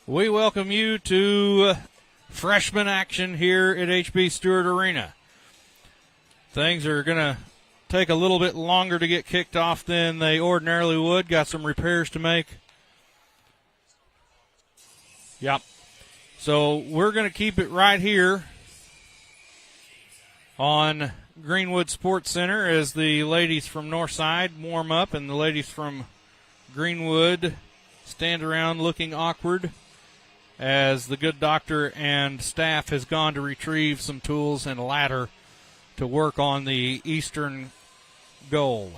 We welcome you to freshman action here at HB Stewart Arena. Things are going to take a little bit longer to get kicked off than they ordinarily would. Got some repairs to make. Yep. So we're going to keep it right here on Greenwood Sports Center as the ladies from Northside warm up and the ladies from Greenwood stand around looking awkward as the good doctor and staff has gone to retrieve some tools and a ladder to work on the eastern goal.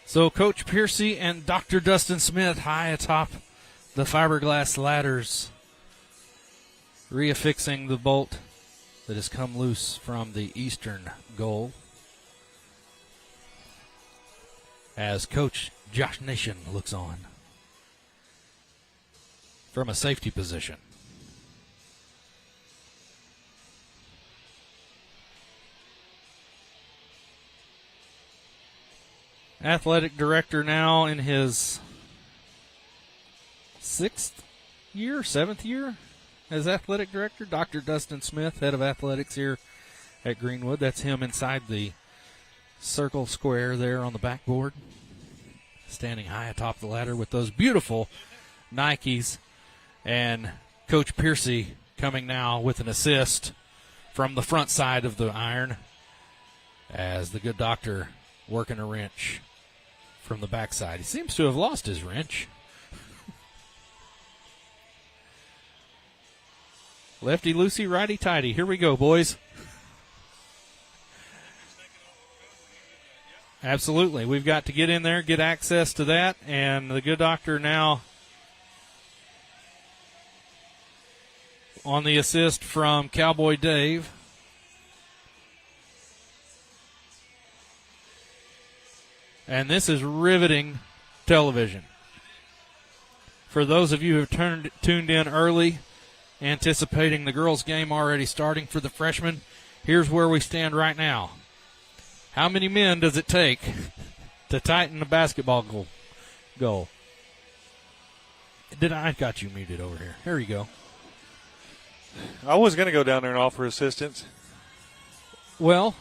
So Coach Piercy and Dr. Dustin Smith high atop the fiberglass ladders, reaffixing the bolt that has come loose from the eastern goal. As Coach Josh Nation looks on from a safety position. Athletic director now in his seventh year as athletic director, Dr. Dustin Smith, head of athletics here at Greenwood. That's him inside the circle square there on the backboard, standing high atop the ladder with those beautiful Nikes. And Coach Piercy coming now with an assist from the front side of the iron as the good doctor working a wrench from the backside. He seems to have lost his wrench. Lefty loosey, righty tighty. Here we go, boys. Absolutely. We've got to get in there, get access to that, and the good doctor now on the assist from Cowboy Dave. And this is riveting television. For those of you who have tuned in early, anticipating the girls' game already starting for the freshmen, here's where we stand right now. How many men does it take to tighten the basketball goal? I got you muted over here. Here you go. I was going to go down there and offer assistance. Well,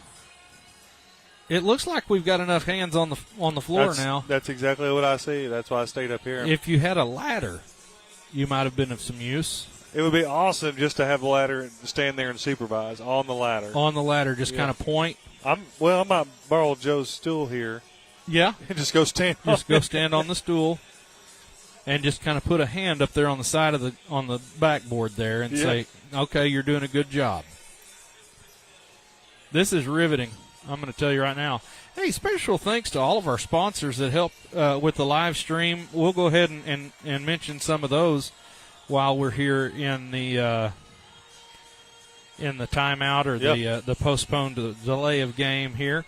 it looks like we've got enough hands on the floor now. That's exactly what I see. That's why I stayed up here. If you had a ladder, you might have been of some use. It would be awesome just to have the ladder and stand there and supervise on the ladder. On the ladder, just kind of point. I might borrow Joe's stool here. Yeah. And just go stand. Go stand on the stool, and just kind of put a hand up there on the side of on the backboard there, and say, "Okay, you're doing a good job." This is riveting. I'm going to tell you right now. Hey, special thanks to all of our sponsors that help with the live stream. We'll go ahead and mention some of those while we're here in the timeout or the postponed delay of game here.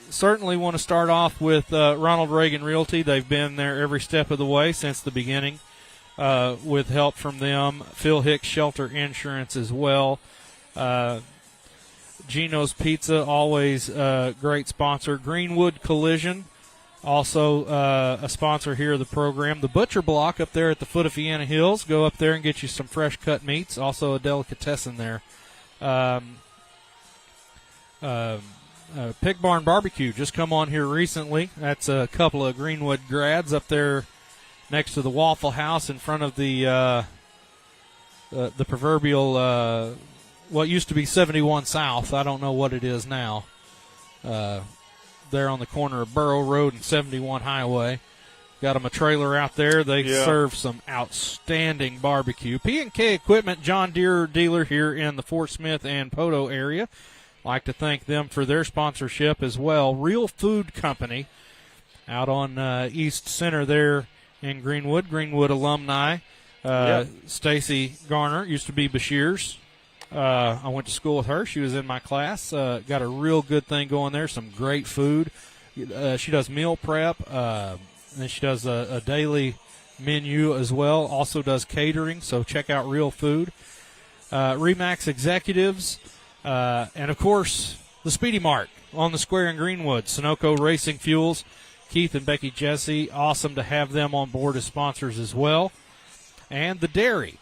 Certainly want to start off with Ronald Reagan Realty. They've been there every step of the way since the beginning with help from them. Phil Hicks Shelter Insurance as well. Gino's Pizza, always a great sponsor. Greenwood Collision, also a sponsor here of the program. The Butcher Block up there at the foot of Vienna Hills. Go up there and get you some fresh cut meats. Also a delicatessen there. Pig Barn Barbecue just come on here recently. That's a couple of Greenwood grads up there next to the Waffle House in front of the proverbial what used to be 71 South. I don't know what it is now. There on the corner of Burrow Road and 71 Highway. Got them a trailer out there. They serve some outstanding barbecue. P&K Equipment, John Deere dealer here in the Fort Smith and Poto area. Like to thank them for their sponsorship as well. Real Food Company out on East Center there in Greenwood. Greenwood alumni. Stacy Garner used to be Bashir's. I went to school with her. She was in my class. Got a real good thing going there. Some great food. She does meal prep. And she does a daily menu as well. Also does catering. So check out Real Food. Remax Executives. And, of course, the Speedy Mart on the square in Greenwood. Sunoco Racing Fuels. Keith and Becky Jesse. Awesome to have them on board as sponsors as well. And the Dairy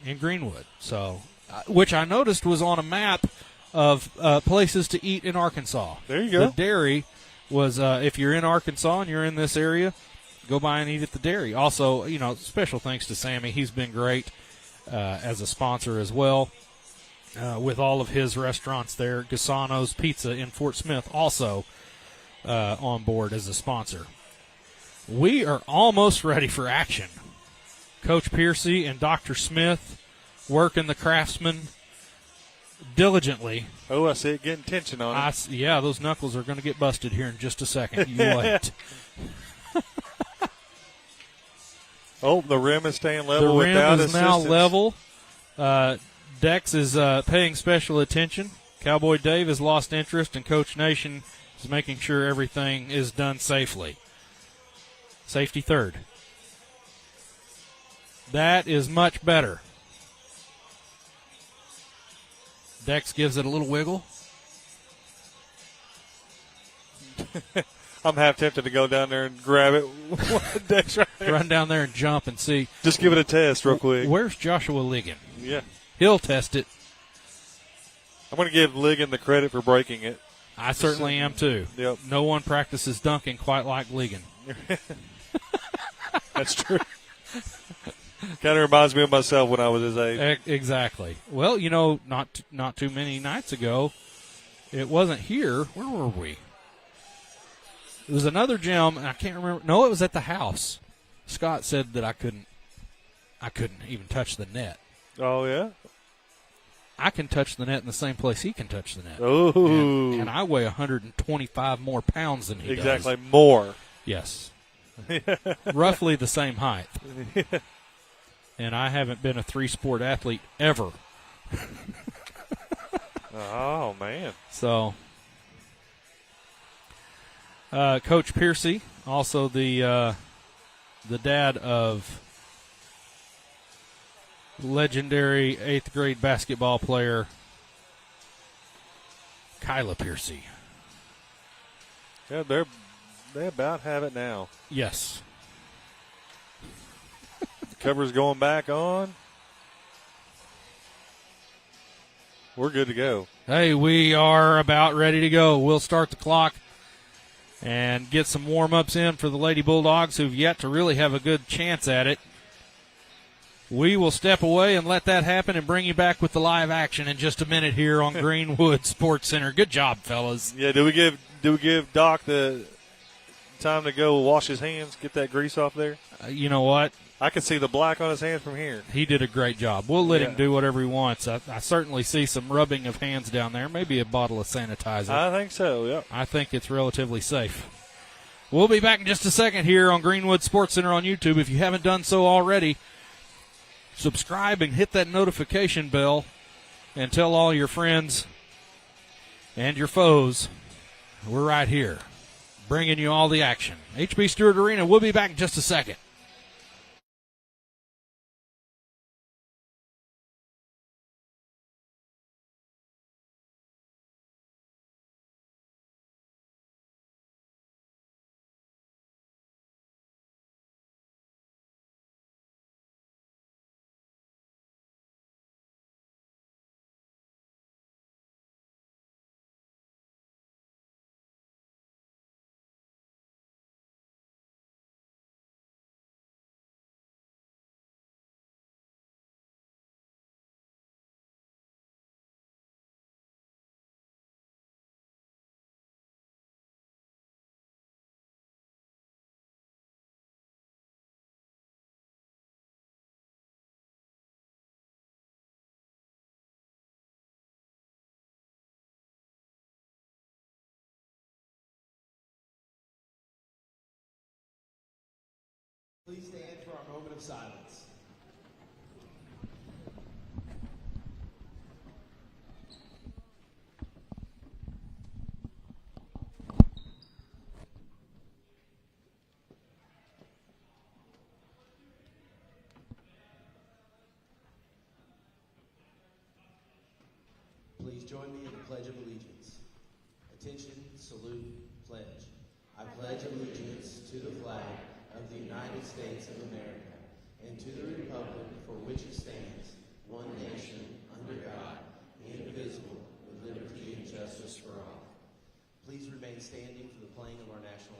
in Greenwood. So, which I noticed was on a map of places to eat in Arkansas. There you go. The Dairy was, if you're in Arkansas and you're in this area, go by and eat at the Dairy. Also, special thanks to Sammy. He's been great as a sponsor as well with all of his restaurants there. Gasano's Pizza in Fort Smith also on board as a sponsor. We are almost ready for action. Coach Piercy and Dr. Smith working the Craftsman diligently. Oh, I see it getting tension on it. Yeah, those knuckles are going to get busted here in just a second. You wait. Oh, the rim is staying level without assistance. The rim is now level. Dex is paying special attention. Cowboy Dave has lost interest, and Coach Nation is making sure everything is done safely. Safety third. That is much better. Dex gives it a little wiggle. I'm half tempted to go down there and grab it. Dex right there. Run down there and jump and see. Just give it a test real quick. Where's Joshua Ligon? Yeah. He'll test it. I'm going to give Ligon the credit for breaking it. I certainly am too. Yep. No one practices dunking quite like Ligon. That's true. Kind of reminds me of myself when I was his age. Exactly. Well, not too many nights ago, it wasn't here. Where were we? It was another gym, and I can't remember. No, it was at the house. Scott said that I couldn't even touch the net. Oh, yeah? I can touch the net in the same place he can touch the net. Oh. And I weigh 125 more pounds than he does. Exactly, more. Yes. Roughly the same height. And I haven't been a three-sport athlete ever. Oh, man. So, Coach Piercy, also the dad of legendary 8th grade basketball player Kyla Piercy. Yeah, they about have it now. Yes. Cover's going back on. We're good to go. Hey, we are about ready to go. We'll start the clock and get some warm-ups in for the Lady Bulldogs who've yet to really have a good chance at it. We will step away and let that happen and bring you back with the live action in just a minute here on Greenwood Sports Center. Good job, fellas. Yeah, do we give Doc the time to go wash his hands, get that grease off there? You know what? I can see the black on his hands from here. He did a great job. We'll let him do whatever he wants. I certainly see some rubbing of hands down there, maybe a bottle of sanitizer. I think so, yep. I think it's relatively safe. We'll be back in just a second here on Greenwood Sports Center on YouTube. If you haven't done so already, subscribe and hit that notification bell and tell all your friends and your foes we're right here bringing you all the action. HB Stewart Arena, we'll be back in just a second. Please stand for our moment of silence. Please join me in the Pledge of Allegiance. Attention, salute, pledge. I pledge allegiance to the flag of the United States of America and to the republic for which it stands, one nation, under God, indivisible, with liberty and justice for all. Please remain standing for the playing of our national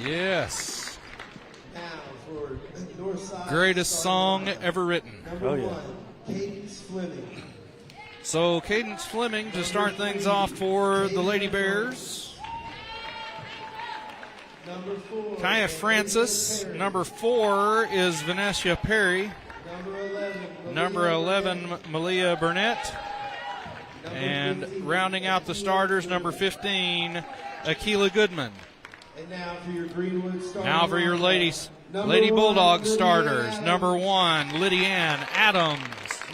Yes. Now for Northside. Greatest song ever written. Number one, Cadence Fleming. So Cadence Fleming to start things off for the Lady Bears. Number 4, Kaya Francis. Number 4 is Vanessa Perry. Number 11, Malia Burnett. And rounding out the starters, number 15, Akila Goodman. And now for your Greenwood starters. Now for your ladies. Lady Bulldogs starters. Number 1, Lydianne Adams.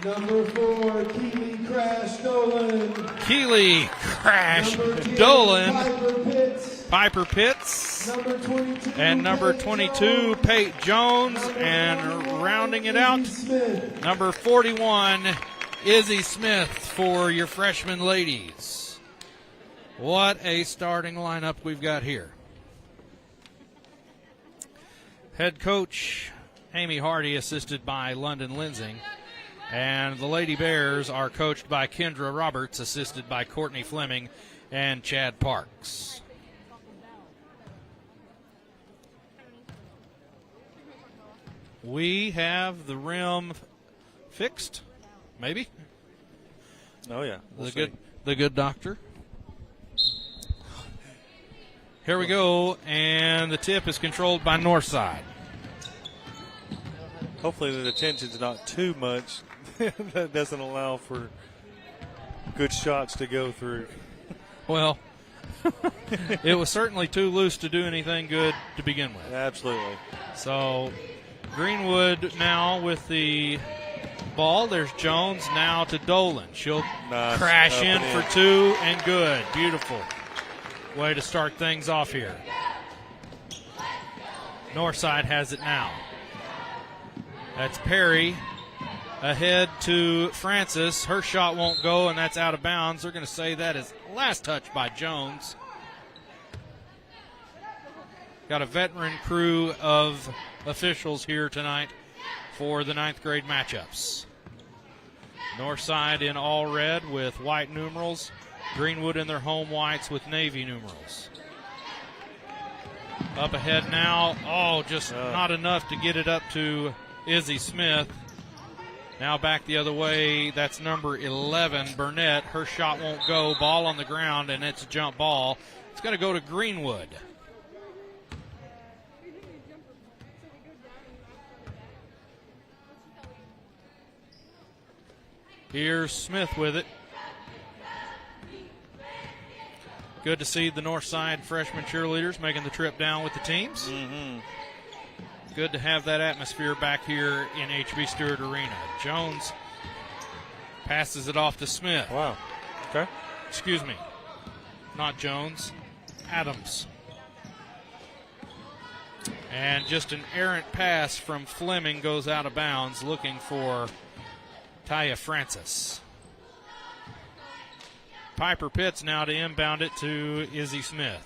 Number 4, Keely Crash Dolan. Keely Crash Number 10, Dolan. Piper Pitts. Piper Pitts. Number 22, And number 22, Pate Jones. And rounding it out, Izzy Smith. number 41, Izzy Smith for your freshman ladies. What a starting lineup we've got here. Head coach Amy Hardy, assisted by London Linsing. And the Lady Bears are coached by Kendra Roberts, assisted by Courtney Fleming and Chad Parks. We have the rim fixed, maybe. Oh yeah, we'll see. The good doctor. Here we go, and the tip is controlled by Northside. Hopefully the tension's not too much. That doesn't allow for good shots to go through. Well, it was certainly too loose to do anything good to begin with. Absolutely. So Greenwood now with the ball. There's Jones now to Dolan. She'll crash in for two and good. Beautiful way to start things off here. Northside has it now. That's Perry ahead to Francis. Her shot won't go, and that's out of bounds. They're going to say that is last touch by Jones. Got a veteran crew of officials here tonight for the 9th grade matchups. Northside in all red with white numerals. Greenwood in their home whites with navy numerals. Up ahead now. Oh, just not enough to get it up to Izzy Smith. Now back the other way. That's number 11, Burnett. Her shot won't go. Ball on the ground, and it's a jump ball. It's going to go to Greenwood. Here's Smith with it. Good to see the Northside freshman cheerleaders making the trip down with the teams. Mm-hmm. Good to have that atmosphere back here in HB Stewart Arena. Jones passes it off to Smith. Wow. Okay. Excuse me. Not Jones. Adams. And just an errant pass from Fleming goes out of bounds, looking for Taya Francis. Piper Pitts now to inbound it to Izzy Smith.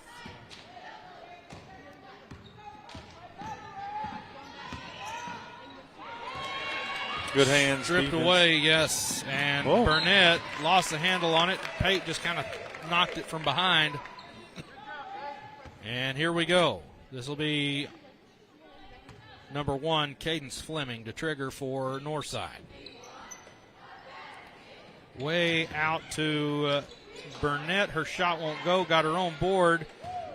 Good hands. Stripped defense. away, yes. And Burnett lost the handle on it. Pate just kind of knocked it from behind. And here we go. This will be number 1, Cadence Fleming, to trigger for Northside. Way out to Burnett. Her shot won't go. Got her own board.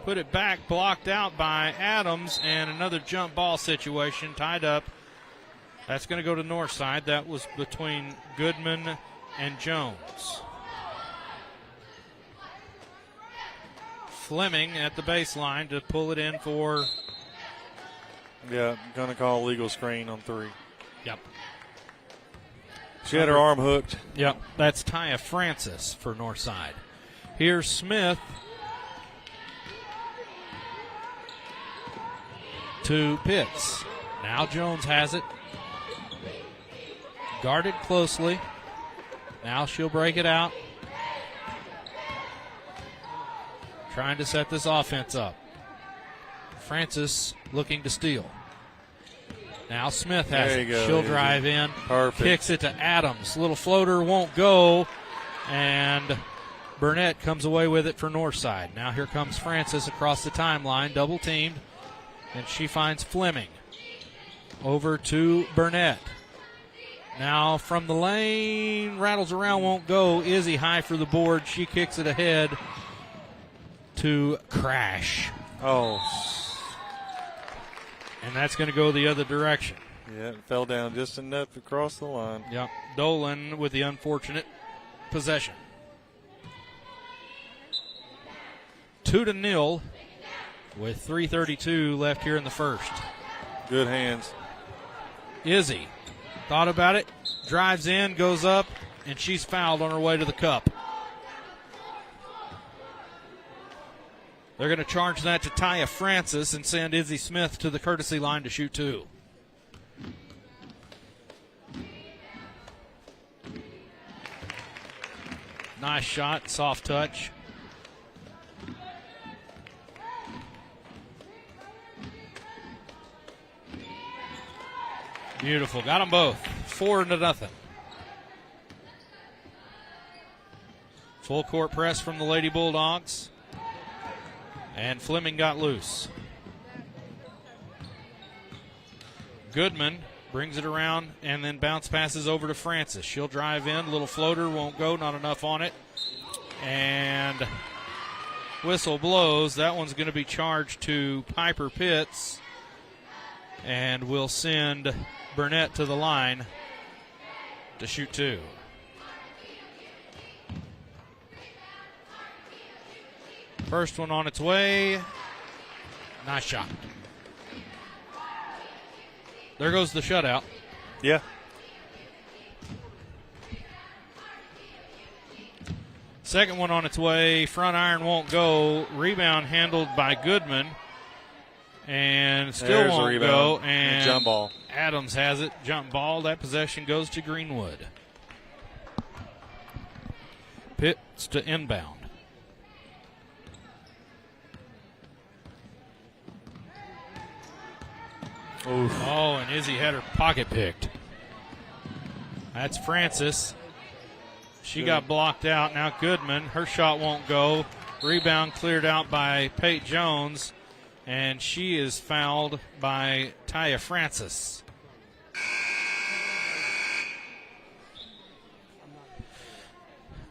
Put it back. Blocked out by Adams. And another jump ball situation tied up. That's going to go to Northside. That was between Goodman and Jones. Fleming at the baseline to pull it in for. Yeah, going to call legal screen on 3. Yep. She had her arm hooked. Yep. That's Taya Francis for Northside. Here's Smith to Pitts. Now Jones has it. Guarded closely. Now she'll break it out. Trying to set this offense up. Francis looking to steal. Now Smith has it. She'll drive in. Perfect. Kicks it to Adams. Little floater won't go. And Burnett comes away with it for Northside. Now here comes Francis across the timeline. Double teamed. And she finds Fleming. Over to Burnett. Now from the lane, rattles around, won't go. Izzy high for the board. She kicks it ahead to Crash. Oh. And that's going to go the other direction. Yeah, it fell down just enough to cross the line. Yep. Dolan with the unfortunate possession. 2-0 with 3:32 left here in the first. Good hands. Izzy thought about it, drives in, goes up, and she's fouled on her way to the cup. They're going to charge that to Taya Francis and send Izzy Smith to the courtesy line to shoot 2. Nice shot, soft touch. Beautiful. Got them both. 4-0. Full court press from the Lady Bulldogs. And Fleming got loose. Goodman brings it around and then bounce passes over to Francis. She'll drive in. Little floater won't go. Not enough on it. And whistle blows. That one's going to be charged to Piper Pitts. And we'll send Burnett to the line to shoot 2. First one on its way. Nice shot. There goes the shutout. Yeah. Second one on its way. Front iron won't go. Rebound handled by Goodman. And still There's a won't rebound. go. And jump ball. Adams has it. Jump ball. That possession goes to Greenwood. Pitts to inbound. Oof. Oh, and Izzy had her pocket picked. That's Francis. She got blocked out. Now Goodman. Her shot won't go. Rebound cleared out by Pate Jones. And she is fouled by Taya Francis.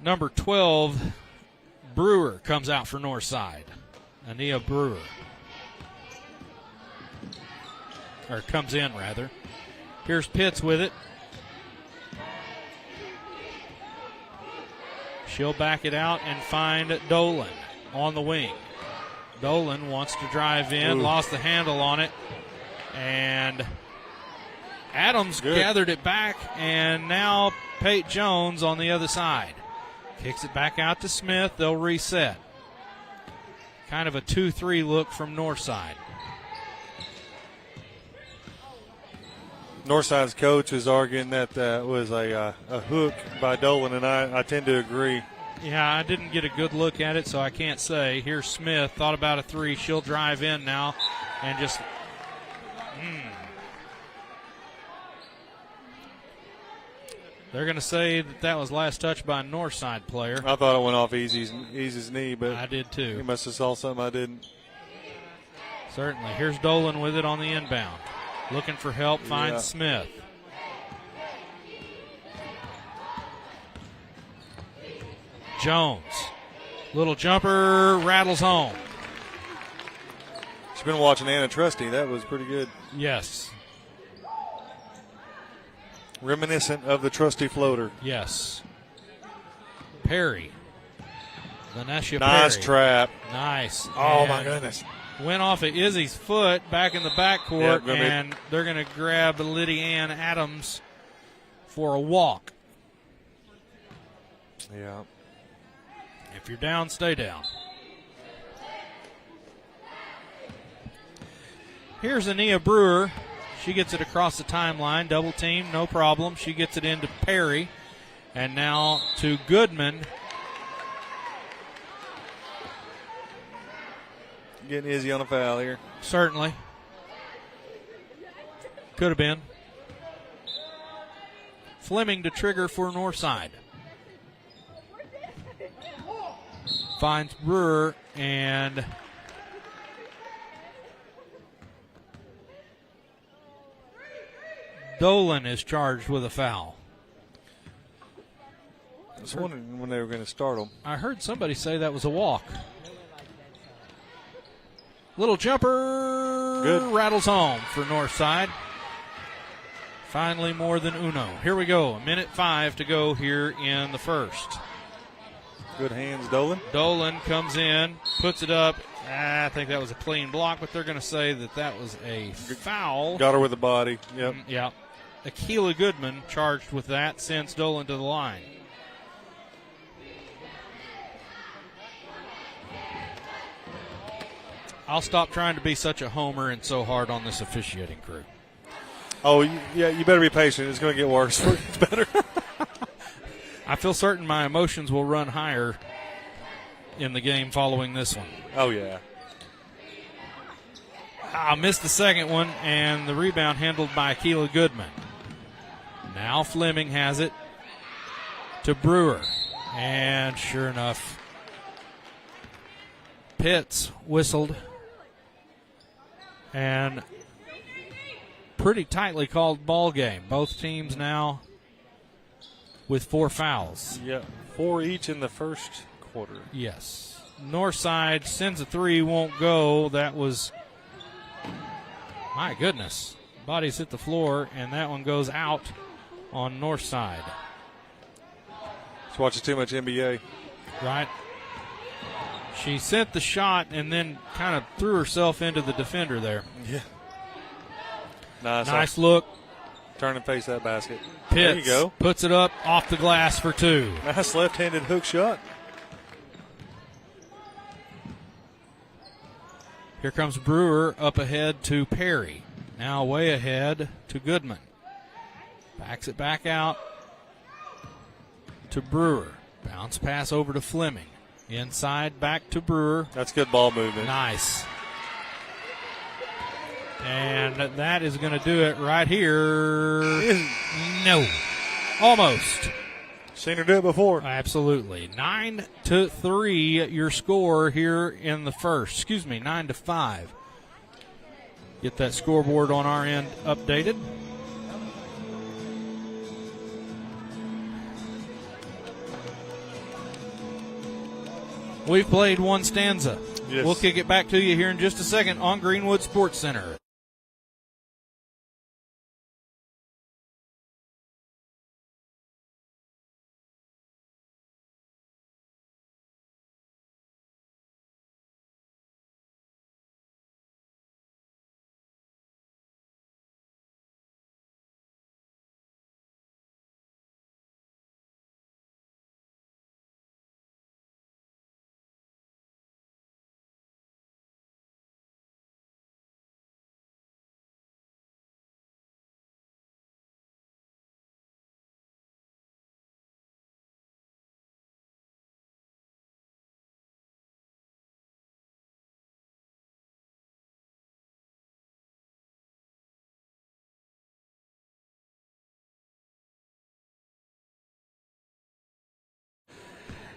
Number 12, Brewer, comes out for Northside. Ania Brewer. Or comes in, rather. Here's Pitts with it. She'll back it out and find Dolan on the wing. Dolan wants to drive in, lost the handle on it, and Adams gathered it back, and now Pate Jones on the other side. Kicks it back out to Smith. They'll reset. Kind of a 2-3 look from Northside. Northside's coach is arguing that was a hook by Dolan, and I tend to agree. Yeah, I didn't get a good look at it, so I can't say. Here's Smith. Thought about a 3. She'll drive in now and just... They're going to say that was last touch by a Northside player. I thought it went off Izzy's knee, but I did too. He must have saw something I didn't. Certainly. Here's Dolan with it on the inbound. Looking for help, finds Smith. Jones. Little jumper, rattles home. She's been watching Anna Trusty. That was pretty good. Yes. Reminiscent of the Trusty floater. Yes. Perry. Vanessa Nice Perry. trap. Nice. Oh, And my goodness. went off of Izzy's foot back in the backcourt, and they're going to grab Lydia Ann Adams for a walk. Yeah. If you're down, stay down. Here's Ania Brewer. She gets it across the timeline. Double team, no problem. She gets it into Perry. And now to Goodman. Getting Izzy on a foul here. Certainly. Could have been. Fleming to trigger for Northside. Finds Brewer and Dolan is charged with a foul. I was wondering when they were going to start them. I heard somebody say that was a walk. Little jumper. Good. Rattles home for Northside. Finally more than uno. Here we go. 1:05 to go here in the first. Good hands, Dolan. Dolan comes in, puts it up. I think that was a clean block, but they're going to say that was a foul. Got her with the body. Yep. Yeah. Akila Goodman charged with that, sends Dolan to the line. I'll stop trying to be such a homer and so hard on this officiating crew. Oh, yeah, you better be patient. It's going to get worse. It's better. I feel certain my emotions will run higher in the game following this one. Oh, yeah. I missed the second one, and the rebound handled by Akila Goodman. Now Fleming has it to Brewer. And sure enough, Pitts whistled. And pretty tightly called ball game. Both teams now with 4 fouls. Yeah, 4 each in the first quarter. Yes. Northside sends a 3, won't go. That was, my goodness. Bodies hit the floor, and that one goes out on Northside. She's watching too much NBA. Right. She sent the shot and then kind of threw herself into the defender there. Yeah. Nice look. Turn and face that basket. Pitts there you go. Puts it up off the glass for 2. Nice left-handed hook shot. Here comes Brewer up ahead to Perry. Now way ahead to Goodman. Backs it back out to Brewer. Bounce pass over to Fleming. Inside back to Brewer. That's good ball movement. Nice. And that is going to do it right here. No. Almost. Seen her do it before. Absolutely. 9-3 your score here in the first. 9-5. Get that scoreboard on our end updated. We've played one stanza. Yes. We'll kick it back to you here in just a second on Greenwood Sports Center.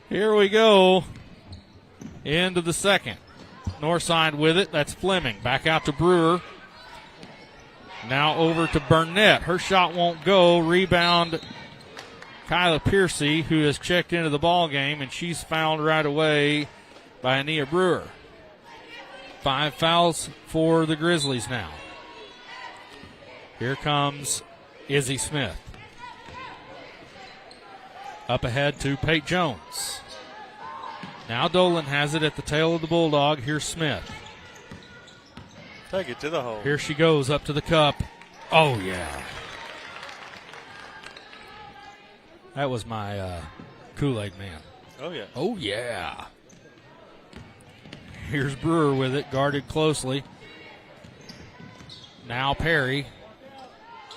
Here we go. Into the second. Northside with it. That's Fleming. Back out to Brewer. Now over to Burnett. Her shot won't go. Rebound Kyla Piercy, who has checked into the ball game, and she's fouled right away by Ania Brewer. 5 fouls for the Grizzlies now. Here comes Izzy Smith. Up ahead to Pate Jones. Now Dolan has it at the tail of the Bulldog. Here's Smith. Take it to the hole. Here she goes up to the cup. Oh, yeah. That was my Kool-Aid man. Oh, yeah. Oh, yeah. Here's Brewer with it, guarded closely. Now Perry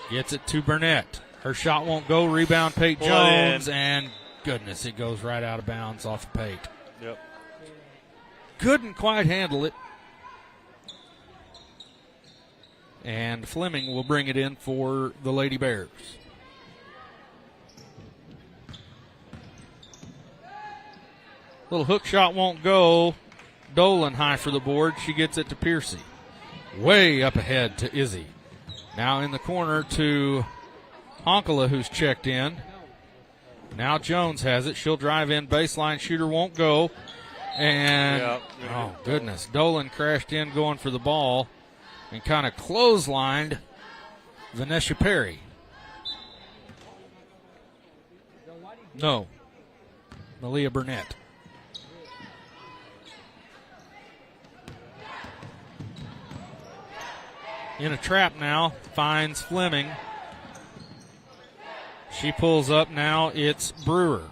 gets it to Burnett. Her shot won't go. Rebound Pate Jones, and goodness, it goes right out of bounds off of Pate. Yep. Couldn't quite handle it. And Fleming will bring it in for the Lady Bears. Little hook shot won't go. Dolan high for the board. She gets it to Piercy. Way up ahead to Izzy. Now in the corner to Honkala, who's checked in. Now Jones has it. She'll drive in. Baseline shooter won't go. And, oh, goodness. Dolan crashed in going for the ball and kind of clotheslined Vanessa Perry. No. Malia Burnett. In a trap now, finds Fleming. She pulls up now. It's Brewer.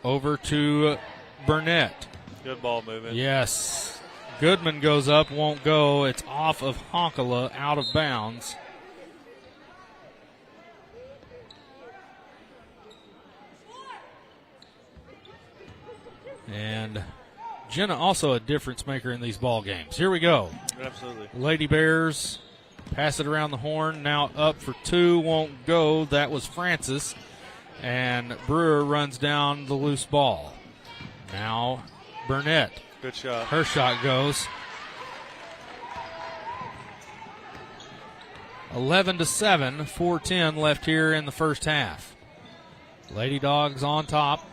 Over to Burnett. Good ball movement. Yes. Goodman goes up, won't go. It's off of Honkala, out of bounds. And Jenna also a difference maker in these ball games. Here we go. Absolutely. Lady Bears Pass it around the horn. Now up for two. Won't go. That was Francis. And Brewer runs down the loose ball. Now Burnett. Good shot. Her shot goes. 11-7, 4:10 left here in the first half. Lady Dogs on top.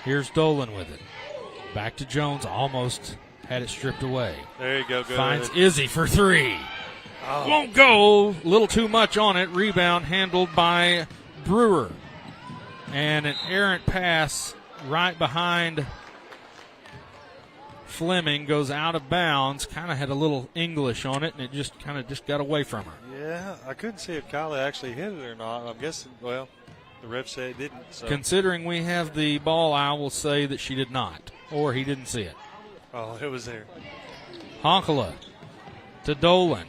Here's Dolan with it. Back to Jones, almost had it stripped away. There you go. Good. Finds Izzy for three. Oh. Won't go. A little too much on it. Rebound handled by Brewer. And an errant pass right behind Fleming goes out of bounds. Kind of had a little English on it, and it just got away from her. Yeah, I couldn't see if Kylie actually hit it or not. I'm guessing, well, the ref said it didn't. So. Considering we have the ball, I will say that she did not, or he didn't see it. Oh, it was there. Honkala to Dolan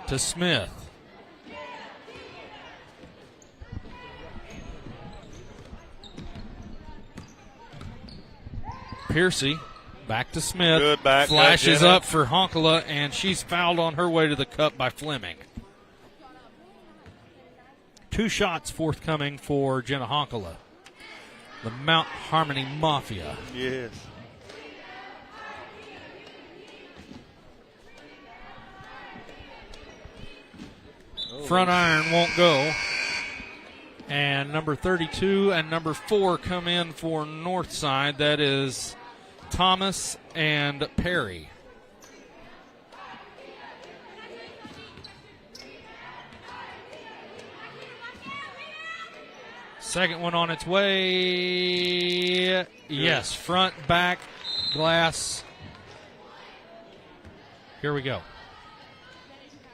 to Smith. Piercy back to Smith. Good back. Flashes up for Honkala, and she's fouled on her way to the cup by Fleming. 2 shots forthcoming for Jenna Honkala. The Mount Harmony Mafia. Yes. Front iron won't go. And number 32 and number 4 come in for Northside. That is Thomas and Perry. Second one on its way. Yes, front, back, glass. Here we go.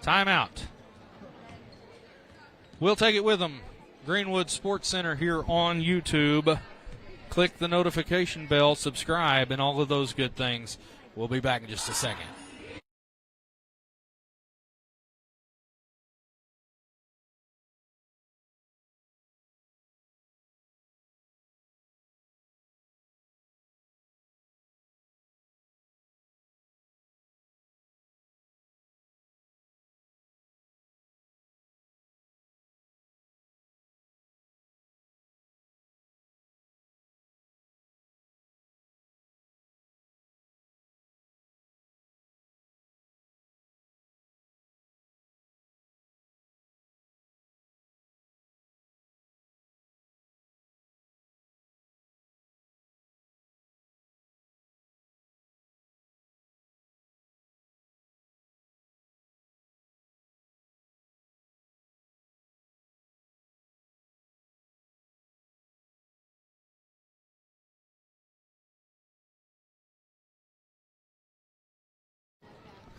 Timeout. We'll take it with them. Greenwood Sports Center here on YouTube. Click the notification bell, subscribe, and all of those good things. We'll be back in just a second.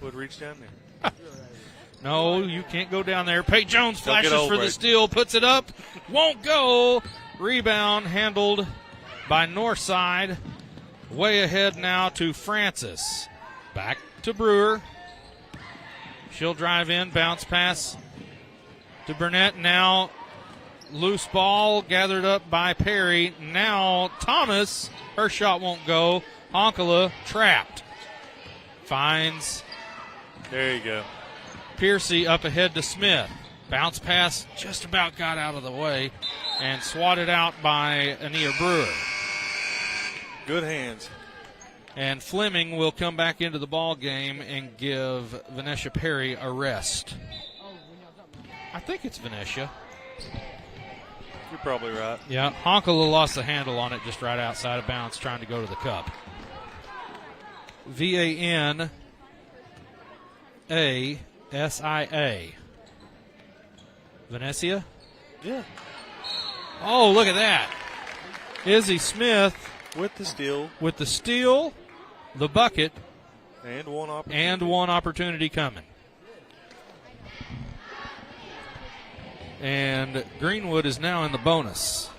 Would reach down there. No, you can't go down there. Pate Jones flashes old, for the Brady. steal, puts it up, won't go. Rebound handled by Northside. Way ahead now to Francis. Back to Brewer. She'll drive in, bounce pass to Burnett. Now loose ball gathered up by Perry. Now Thomas, her shot won't go. Honkala trapped. Finds There you go. Piercy up ahead to Smith. Bounce pass just about got out of the way and swatted out by Ania Brewer. Good hands. And Fleming will come back into the ball game and give Vanessa Perry a rest. I think it's Vanessa. You're probably right. Yeah, Honkala lost the handle on it just right outside of bounds trying to go to the cup. Vanessa. Vanessa? Yeah. Oh, look at that. Izzy Smith With the steal with the steal, the bucket, and one opportunity. and one opportunity coming. And Greenwood is now in the bonus.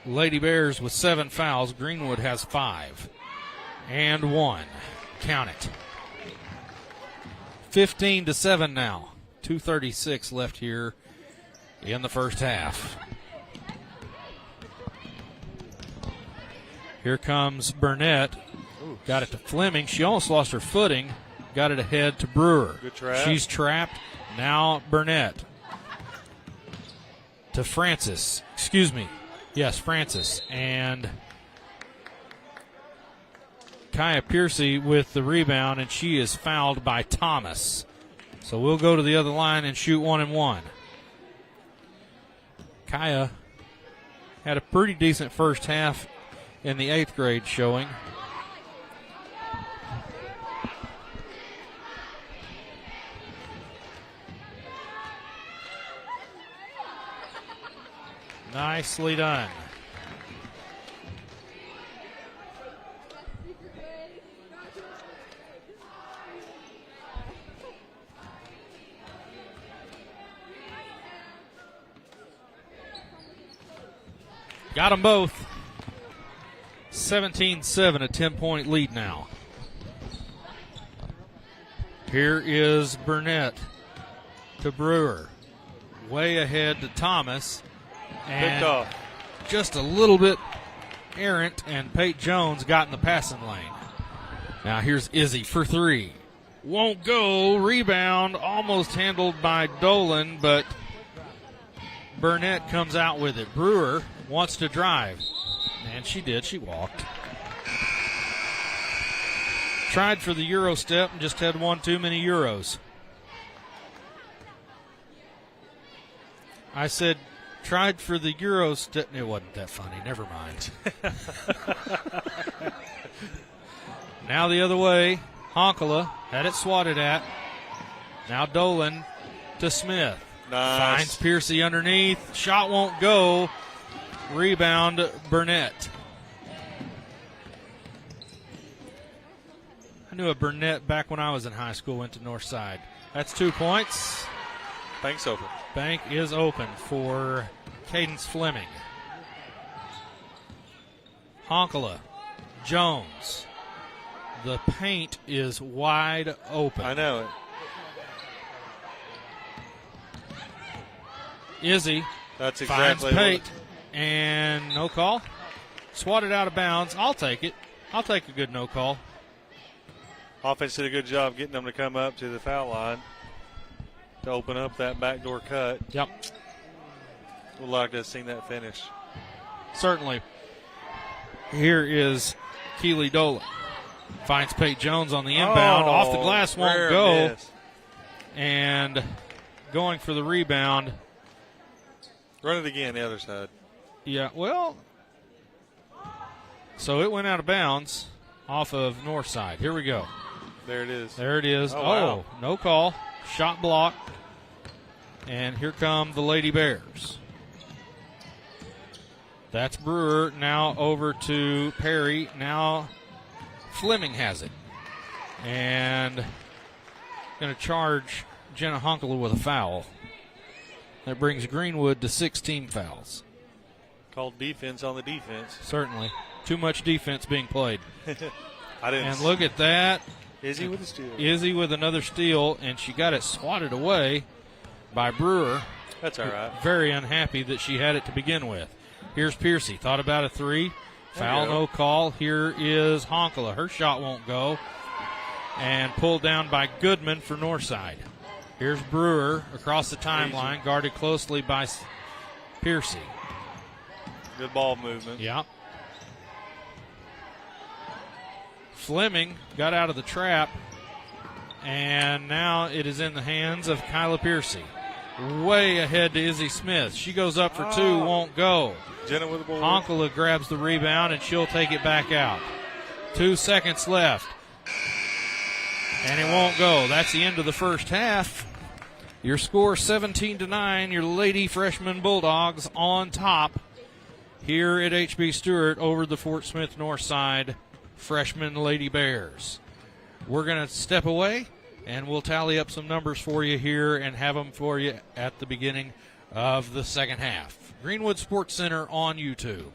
Lady Bears with 7 fouls. Greenwood has 5. And 1. Count it. 15-7 now. 2:36 left here in the first half. Here comes Burnett. Got it to Fleming. She almost lost her footing. Got it ahead to Brewer. Good trap. She's trapped. Now Burnett. To Francis. Excuse me. Yes, Francis. And Kaya Piercy with the rebound, and she is fouled by Thomas. So we'll go to the other line and shoot 1-1. Kaya had a pretty decent first half in the 8th grade showing. Nicely done. Got them both. 17-7, a 10-point lead now. Here is Burnett to Brewer. Way ahead to Thomas. And Picked off. just a little bit errant, and Pate Jones got in the passing lane. Now here's Izzy for three. Won't go. Rebound almost handled by Dolan, but Burnett comes out with it. Brewer wants to drive, and she did. She walked. Tried for the Euro step and just had one too many Euros. I said, tried for the Euro step. It wasn't that funny. Never mind. Now the other way. Honkala had it swatted at. Now Dolan to Smith. Nice. Finds Piercy underneath. Shot won't go. Rebound Burnett. I knew a Burnett back when I was in high school, went to Northside. That's 2 points. Bank's open. Bank is open for Cadence Fleming. Honkala. Jones. The paint is wide open. I know it. Izzy That's finds exactly Pate, and no call. Swatted out of bounds. I'll take it. I'll take a good no call. Offense did a good job getting them to come up to the foul line to open up that backdoor cut. Yep. Would like to have seen that finish. Certainly. Here is Keely Dolan. Finds Pate Jones on the inbound. Off the glass, won't rare go. miss. And going for the rebound. Run it again, the other side. Yeah, well, so it went out of bounds off of Northside. Here we go. There it is. There it is. Oh, wow. No call. Shot blocked. And here come the Lady Bears. That's Brewer. Now over to Perry. Now Fleming has it. And going to charge Jenna Honkala with a foul. That brings Greenwood to 16 fouls. Called defense on the defense. Certainly. Too much defense being played. I didn't. And look at that. Izzy with the steal. Izzy with another steal, and she got it swatted away by Brewer. That's all right. Very unhappy that she had it to begin with. Here's Piercy. Thought about a three. Foul, no call. Here is Honkala. Her shot won't go. And pulled down by Goodman for Northside. Here's Brewer across the timeline, guarded closely by Piercy. Good ball movement. Yeah. Fleming got out of the trap, and now it is in the hands of Kyla Piercy. Way ahead to Izzy Smith. She goes up for two, won't go. Jenna with the ball. Honkala grabs the rebound, and she'll take it back out. 2 seconds left. And it won't go. That's the end of the first half. Your score 17-9. Your Lady Freshman Bulldogs on top here at HB Stewart over the Fort Smith Northside Freshman Lady Bears. We're going to step away, and we'll tally up some numbers for you here and have them for you at the beginning of the second half. Greenwood Sports Center on YouTube.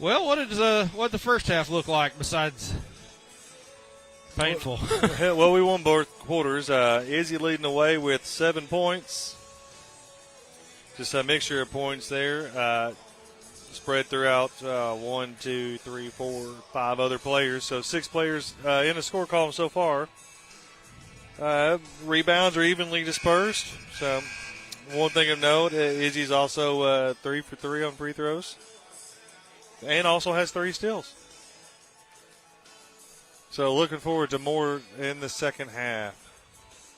Well, what the first half look like besides painful? Well, we won both quarters. Izzy leading the way with 7 points. Just a mixture of points there. Spread throughout 1, 2, 3, 4, 5 other players. So 6 players in the score column so far. Rebounds are evenly dispersed. So one thing of note, Izzy's also 3 for 3 on free throws. And also has 3 steals. So looking forward to more in the second half.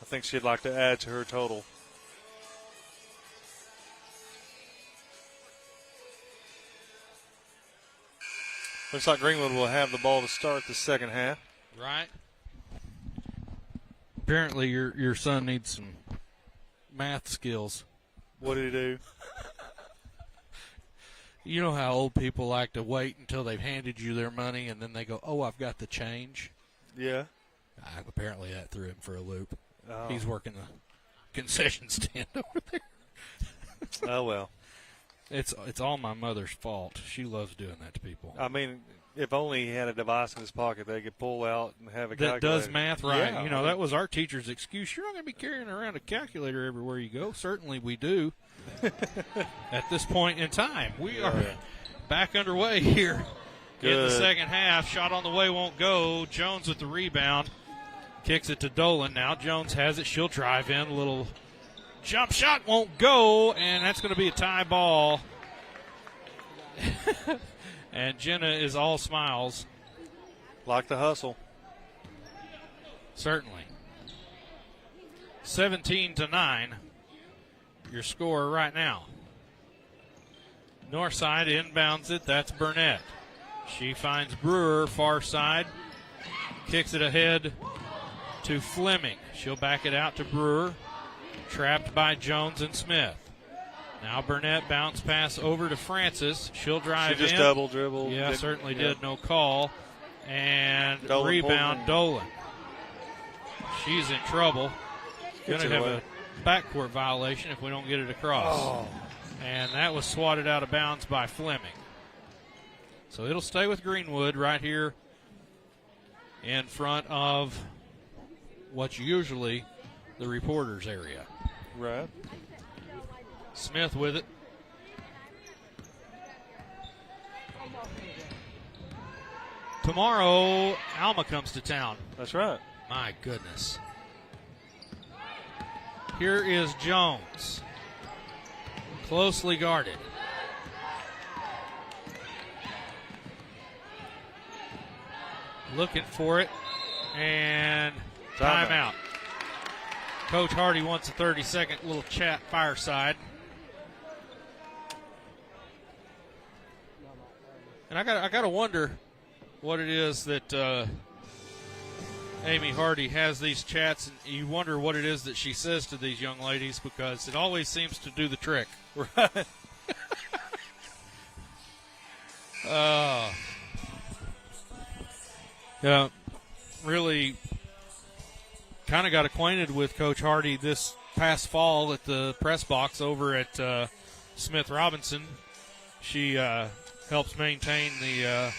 I think she'd like to add to her total. Looks like Greenwood will have the ball to start the second half. Right. Apparently your son needs some math skills. What did he do? You know how old people like to wait until they've handed you their money and then they go, "Oh, I've got the change." Yeah. Apparently that threw him for a loop. Oh. He's working the concession stand over there. Oh, well. It's all my mother's fault. She loves doing that to people. I mean, if only he had a device in his pocket they could pull out and have a calculator. That does math right. Yeah. You know, that was our teacher's excuse. You're not going to be carrying around a calculator everywhere you go. Certainly we do. At this point in time, we are back underway here in the second half. Shot on the way won't go. Jones with the rebound. Kicks it to Dolan now. Jones has it. She'll drive in. A little jump shot won't go, and that's going to be a tie ball. And Jenna is all smiles. Like the hustle. Certainly. 17-9. Your score right now. Northside inbounds it. That's Burnett. She finds Brewer far side. Kicks it ahead to Fleming. She'll back it out to Brewer. Trapped by Jones and Smith. Now Burnett bounce pass over to Francis. She'll drive in. She just double dribbled. Yeah, certainly did. No call. And Dolan rebound Dolan. She's in trouble. Going to have a backcourt violation if we don't get it across. Oh. And that was swatted out of bounds by Fleming. So it'll stay with Greenwood right here in front of what's usually the reporters area. Right. Smith with it. Tomorrow, Alma comes to town. That's right. My goodness. Here is Jones. Closely guarded. Looking for it. And timeout. Coach Hardy wants a 30-second little chat fireside. And I got to wonder what it is that Amy Hardy has these chats, and you wonder what it is that she says to these young ladies, because it always seems to do the trick. Right. Yeah, really kind of got acquainted with Coach Hardy this past fall at the press box over at Smith Robinson. She helps maintain the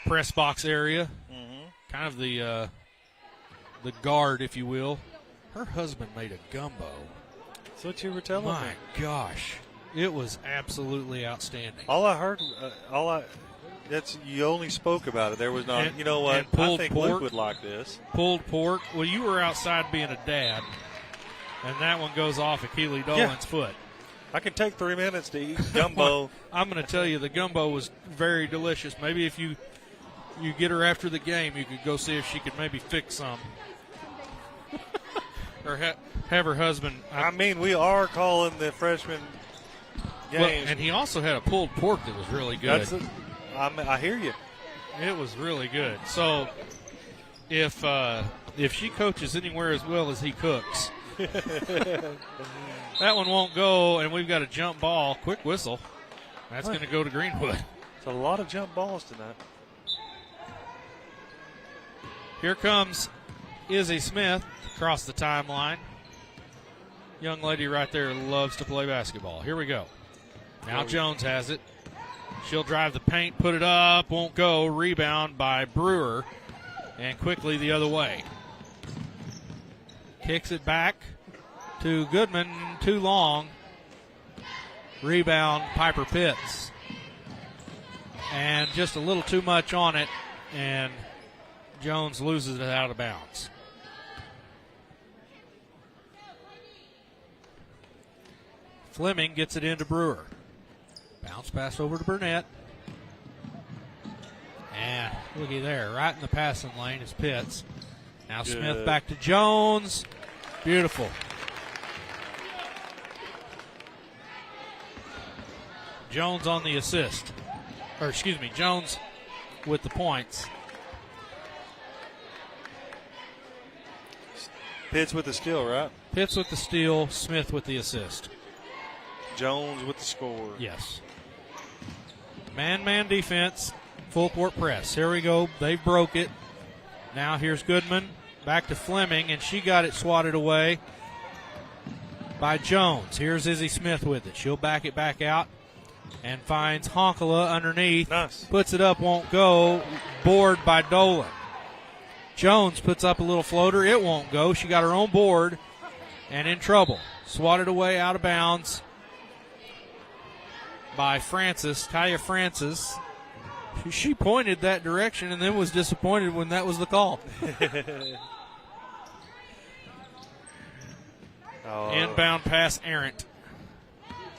press box area, kind of the guard, if you will. Her husband made a gumbo. That's what you were telling me. My gosh, it was absolutely outstanding. All I heard, you only spoke about it. There was not, you know what? I think pork, Luke would like this. Pulled pork. Well, you were outside being a dad, and that one goes off at Keely Dolan's foot. I can take 3 minutes to eat gumbo. I'm going to tell you, the gumbo was very delicious. Maybe if you get her after the game, you could go see if she could maybe fix some. Or have her husband. I mean, we are calling the freshman games. Well, and he also had a pulled pork that was really good. I hear you. It was really good. So if she coaches anywhere as well as he cooks, that one won't go, and we've got a jump ball. Quick whistle. That's going to go to Greenwood. It's a lot of jump balls tonight. Here comes Izzy Smith across the timeline. Young lady right there loves to play basketball. Here we go. Now Jones has it. She'll drive the paint, put it up, won't go. Rebound by Brewer, and quickly the other way. Kicks it back to Goodman, too long. Rebound, Piper Pitts. And just a little too much on it, and Jones loses it out of bounds. Fleming gets it into Brewer. Bounce pass over to Burnett. And looky there, right in the passing lane is Pitts. Now Good. Smith back to Jones. Beautiful. Jones on the assist. Or excuse me, Jones with the points. Pitts with the steal, right? Pitts with the steal, Smith with the assist. Jones with the score. Yes. Man-man defense, full court press. Here we go. They broke it. Now here's Goodman. Back to Fleming, and she got it swatted away by Jones. Here's Izzy Smith with it. She'll back it back out and finds Honkala underneath. Nice. Puts it up, won't go. Board by Dolan. Jones puts up a little floater. It won't go. She got her own board and in trouble. Swatted away out of bounds by Francis, Kaya Francis. She pointed that direction and then was disappointed when that was the call. Inbound pass errant.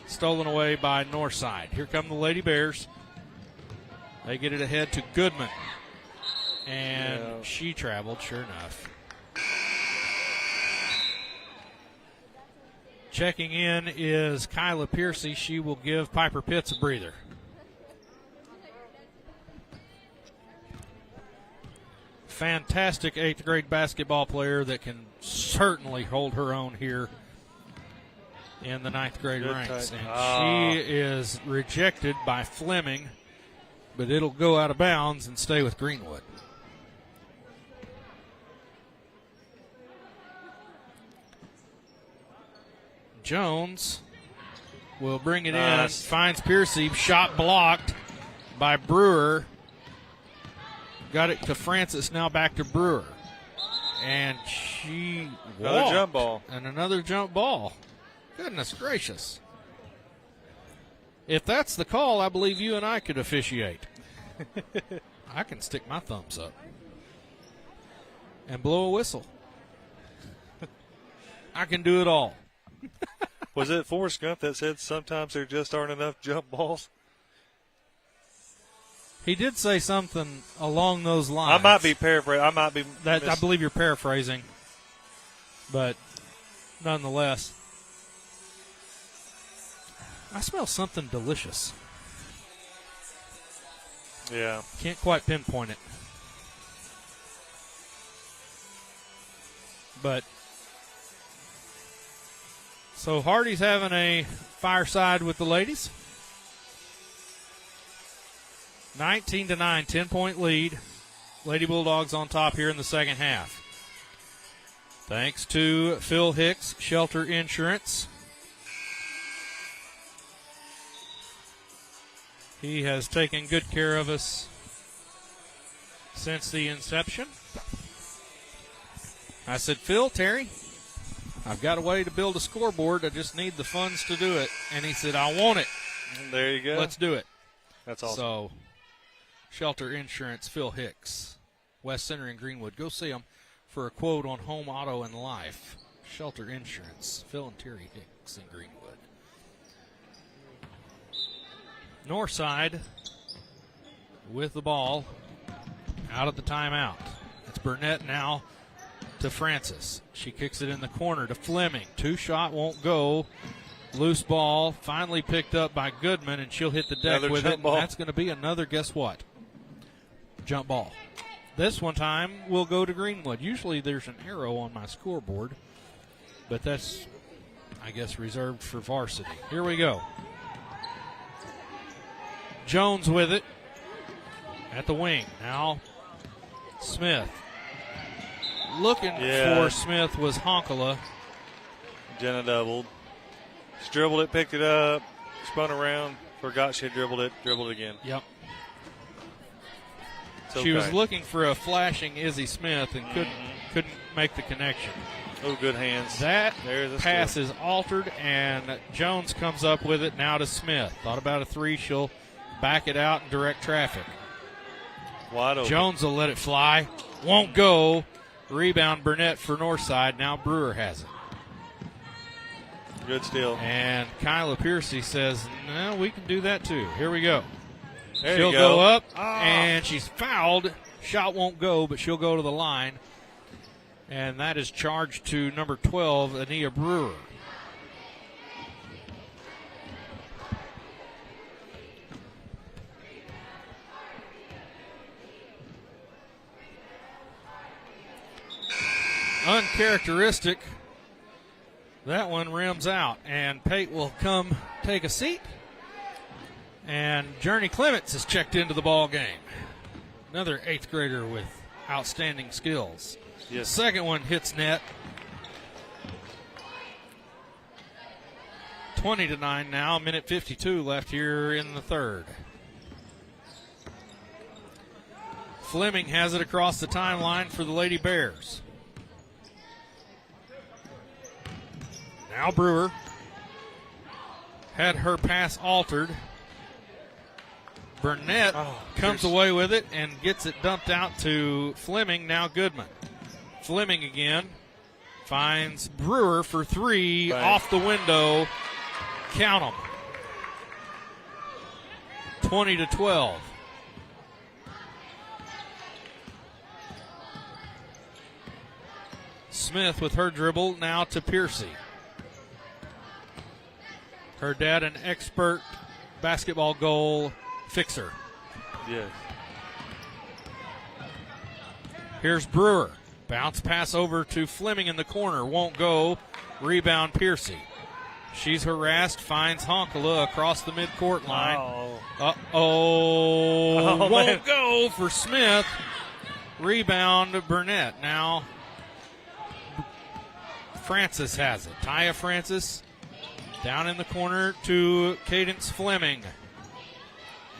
Stolen away by Northside. Here come the Lady Bears. They get it ahead to Goodman. And she traveled, sure enough. Checking in is Kyla Piercy. She will give Piper Pitts a breather. Fantastic 8th grade basketball player that can certainly hold her own here in the 9th grade Good ranks. tight. And she is rejected by Fleming, but it'll go out of bounds and stay with Greenwood. Jones will bring it in, finds Piercy, shot blocked by Brewer. Got it to Francis, now back to Brewer. And she Another walked. jump ball. And another jump ball. Goodness gracious. If that's the call, I believe you and I could officiate. I can stick my thumbs up and blow a whistle. I can do it all. Was it Forrest Gump that said sometimes there just aren't enough jump balls? He did say something along those lines. I might be paraphrasing. I believe you're paraphrasing, but nonetheless, I smell something delicious. Yeah. Can't quite pinpoint it. But so Hardy's having a fireside with the ladies. 19-9, 10-point lead. Lady Bulldogs on top here in the second half. Thanks to Phil Hicks, Shelter Insurance. He has taken good care of us since the inception. I said, Phil, Terry, I've got a way to build a scoreboard. I just need the funds to do it. And he said, I want it. There you go. Let's do it. That's awesome. So, Shelter Insurance, Phil Hicks, West Center in Greenwood. Go see him for a quote on home, auto, and life. Shelter Insurance, Phil and Terry Hicks in Greenwood. Northside with the ball out of the timeout. It's Burnett now to Francis. She kicks it in the corner to Fleming. Two-shot won't go. Loose ball finally picked up by Goodman, and she'll hit the deck Another with jump it. ball. And that's going to be another, guess what? Jump ball. This one time will go to Greenwood. Usually there's an arrow on my scoreboard, but that's, I guess, reserved for varsity. Here we go. Jones with it at the wing. Now Smith. Looking for Smith was Honkala. Jenna doubled. She dribbled it, picked it up, spun around, Forgot she dribbled it again. Yep. It's She was okay. looking for a flashing Izzy Smith and couldn't make the connection. Oh, good hands. That There's a pass steal. is altered, and Jones comes up with it now to Smith. Thought about a three. She'll back it out and direct traffic. Wide open. Jones will let it fly. Won't go. Rebound Burnett for Northside. Now Brewer has it. Good steal. And Kyla Piercy says, no, we can do that too. Here we go. There She'll you go. up, Ah. and she's fouled. Shot won't go, but she'll go to the line. And that is charged to number 12, Ania Brewer. Uncharacteristic. That one rims out, and Pate will come take a seat. And Journey Clements is checked into the ball game. Another 8th grader with outstanding skills. Yes. Second one hits net. 20-9 now, minute 52 left here in the third. Fleming has it across the timeline for the Lady Bears. Now Brewer had her pass altered. Burnett comes away with it and gets it dumped out to Fleming. Now Goodman. Fleming again finds Brewer for three. Bang. Off the window. Count them. 20-12. Smith with her dribble now to Piercy. Her dad, an expert basketball goal fixer. Yes. Here's Brewer. Bounce pass over to Fleming in the corner. Won't go. Rebound Piercy. She's harassed. Finds Honkala across the midcourt line. Oh, Won't man. go for Smith. Rebound Burnett. Now Francis has it. Taya Francis down in the corner to Cadence Fleming.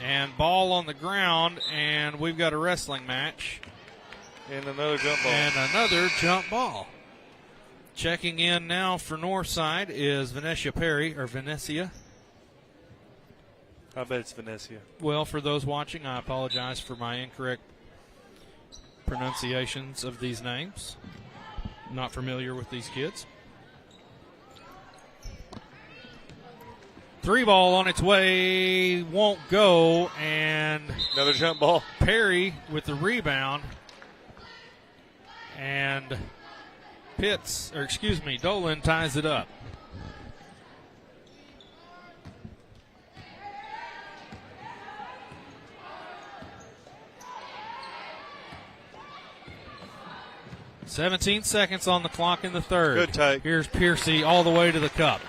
And ball on the ground, and we've got a wrestling match. And another jump ball. And another jump ball. Checking in now for Northside is Venetia Perry, or Venetia. I bet it's Venetia. Well, for those watching, I apologize for my incorrect pronunciations of these names. Not familiar with these kids. Three ball on its way, won't go, and Another jump ball. Perry with the rebound. And Dolan ties it up. "17 seconds on the clock in the third. Good take. Here's Piercy all the way to the cup.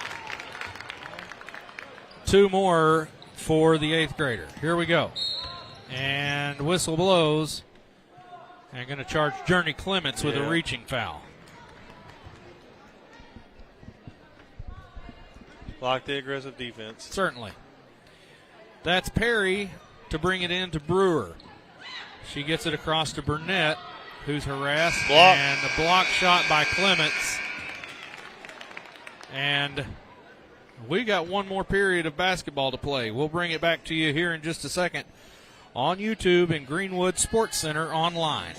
Two more for the 8th grader. Here we go. And whistle blows. And going to charge Journey Clements with a reaching foul. Like the aggressive defense. Certainly. That's Perry to bring it in to Brewer. She gets it across to Burnett, who's harassed. Block. And the block shot by Clements. And we got one more period of basketball to play. We'll bring it back to you here in just a second on YouTube and Greenwood Sports Center online.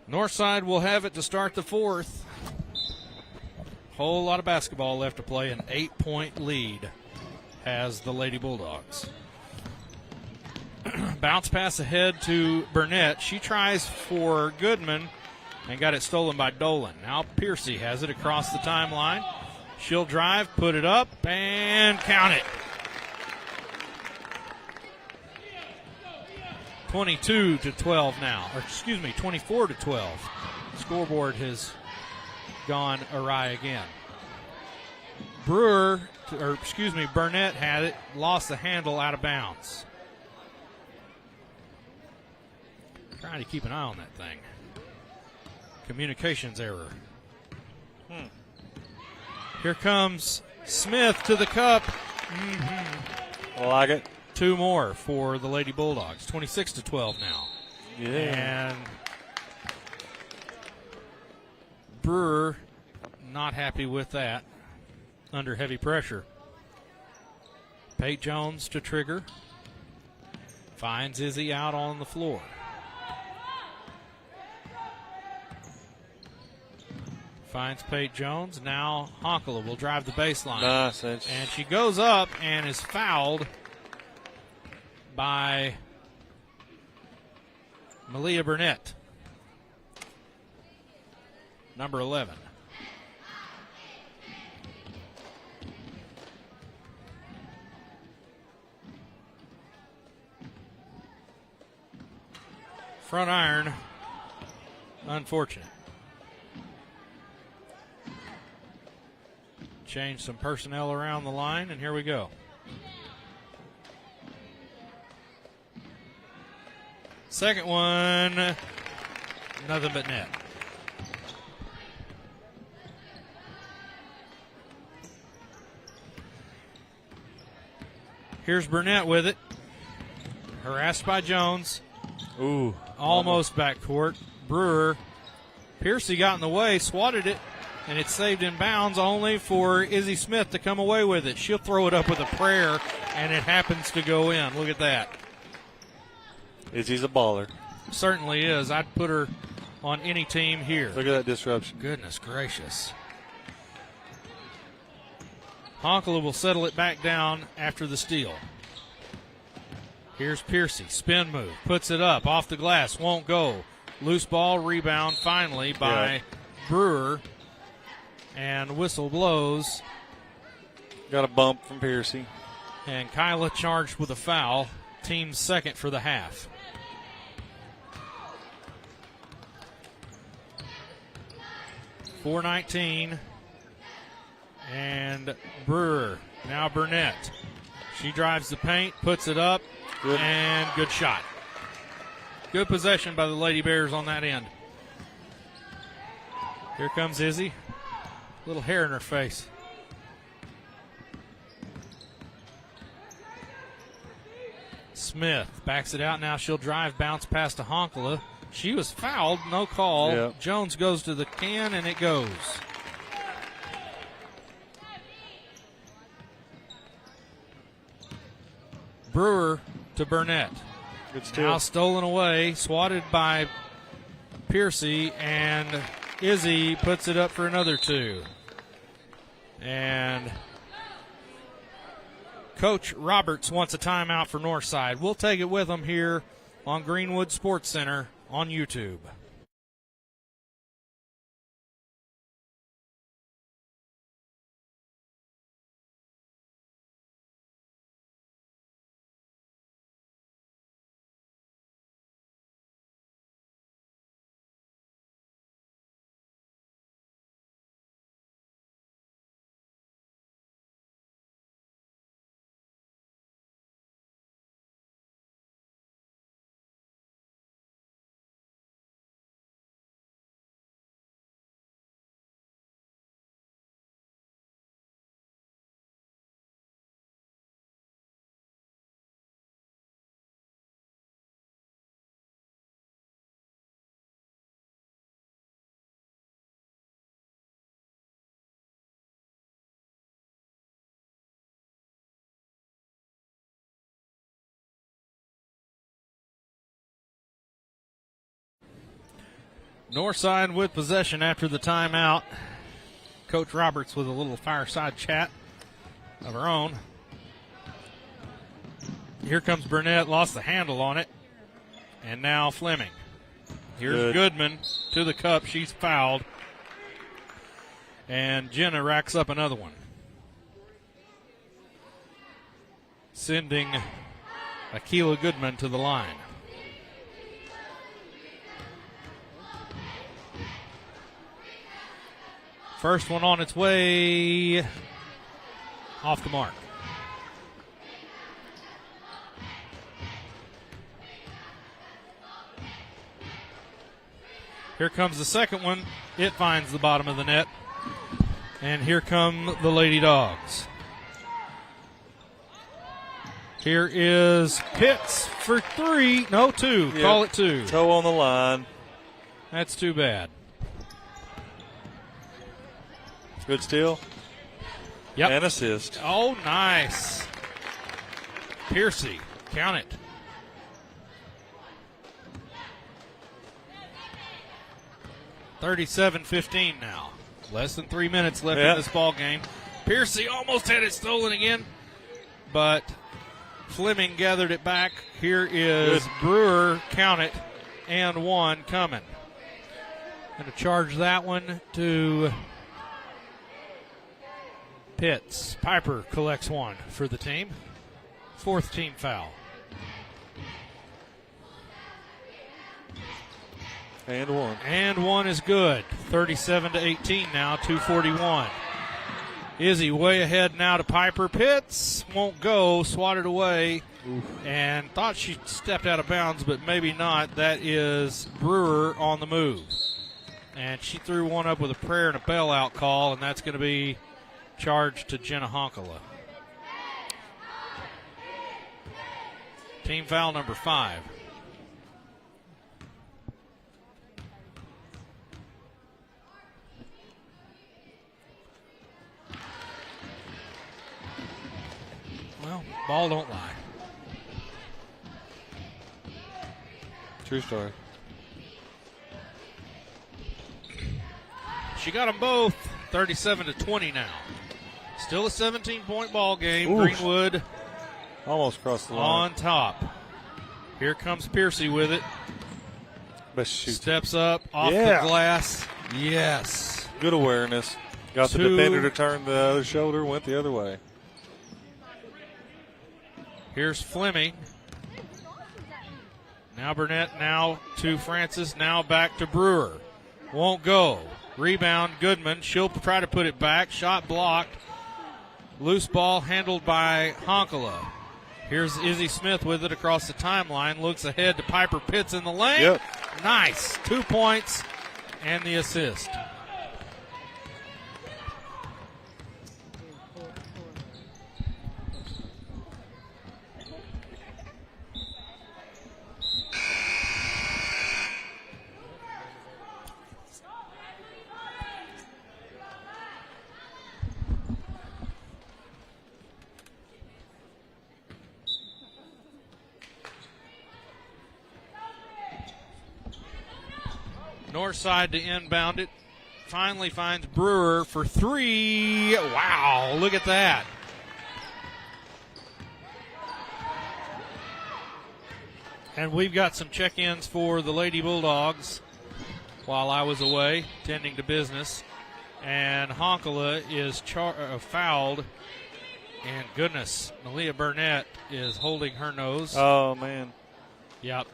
Northside will have it to start the fourth. Whole lot of basketball left to play. An 8-point lead has the Lady Bulldogs. Bounce pass ahead to Burnett. She tries for Goodman and got it stolen by Dolan. Now Piercy has it across the timeline. She'll drive, put it up, and count it. 22-12 now. Or excuse me, 24-12. Scoreboard has gone awry again. Burnett had it, lost the handle out of bounds. Trying to keep an eye on that thing. Communications error. Here comes Smith to the cup. I like it. 2 more for the Lady Bulldogs. 26-12 now. Yeah. And Brewer not happy with that. Under heavy pressure. Pate Jones to trigger. Finds Izzy out on the floor. Finds Pate Jones. Now Honkala will drive the baseline. Nice. And she goes up and is fouled by Malia Burnett, number 11. Front iron, unfortunate. Change some personnel around the line, and here we go. Second one, nothing but net. Here's Burnett with it. Harassed by Jones. Ooh. Almost backcourt. Brewer. Piercy got in the way, swatted it, and it's saved in bounds only for Izzy Smith to come away with it. She'll throw it up with a prayer, and it happens to go in. Look at that. Izzy's a baller. Certainly is. I'd put her on any team here. Look at that disruption. Goodness gracious. Honkala will settle it back down after the steal. Here's Piercy. Spin move. Puts it up. Off the glass. Won't go. Loose ball. Rebound finally by Brewer. And whistle blows. Got a bump from Piercy. And Kyla charged with a foul. Team's second for the half. .419. And Brewer. Now Burnett. She drives the paint, puts it up, and good shot. Good possession by the Lady Bears on that end. Here comes Izzy. Little hair in her face. Smith backs it out. Now she'll drive, bounce past to Honkala. She was fouled, no call. Yep. Jones goes to the can, and it goes. Brewer to Burnett. Good steal. Now stolen away, swatted by Piercy, and Izzy puts it up for another 2. And Coach Roberts wants a timeout for Northside. We'll take it with him here on Greenwood Sports Center on YouTube. Northside with possession after the timeout. Coach Roberts with a little fireside chat of her own. Here comes Burnett, lost the handle on it. And now Fleming. Here's Goodman to the cup. She's fouled. And Jenna racks up another one. Sending Akila Goodman to the line. First one on its way, off the mark. Here comes the second one. It finds the bottom of the net. And here come the Lady Dogs. Here is Pitts for three. No, two. Yep. Call it two. Toe on the line. That's too bad. Good steal. Yep. And assist. Oh, nice. Piercy, count it. $37-15 now. Less than 3 minutes left in this ball game. Piercy almost had it stolen again, but Fleming gathered it back. Here is Brewer, count it, and one coming. Going to charge that one to Pitts. Piper collects one for the team. Fourth team foul. And one. And one is good. 37-18 now, 2:41. Izzy way ahead now to Piper. Pitts won't go, swatted away. Oof. And thought she stepped out of bounds, but maybe not. That is Brewer on the move. And she threw one up with a prayer and a bailout call, and that's going to be charged to Jenna Honkala. Team foul number 5. Well, ball don't lie. True story. She got them both. 37-20 now. Still a 17-point ball game. Ooh. Greenwood almost crossed the line. On top. Here comes Piercy with it. Best shoot. Steps up off the glass. Yes. Good awareness. Got the defender to turn the other shoulder, went the other way. Here's Fleming. Now Burnett, now to Francis, now back to Brewer. Won't go. Rebound, Goodman. She'll try to put it back. Shot blocked. Loose ball handled by Honkala. Here's Izzy Smith with it across the timeline. Looks ahead to Piper Pitts in the lane. Yep. Nice. 2 points and the assist. Northside to inbound it. Finally finds Brewer for three. Wow, look at that. And we've got some check-ins for the Lady Bulldogs while I was away tending to business. And Honkala is fouled. And goodness, Malia Burnett is holding her nose. Oh, man. Yep.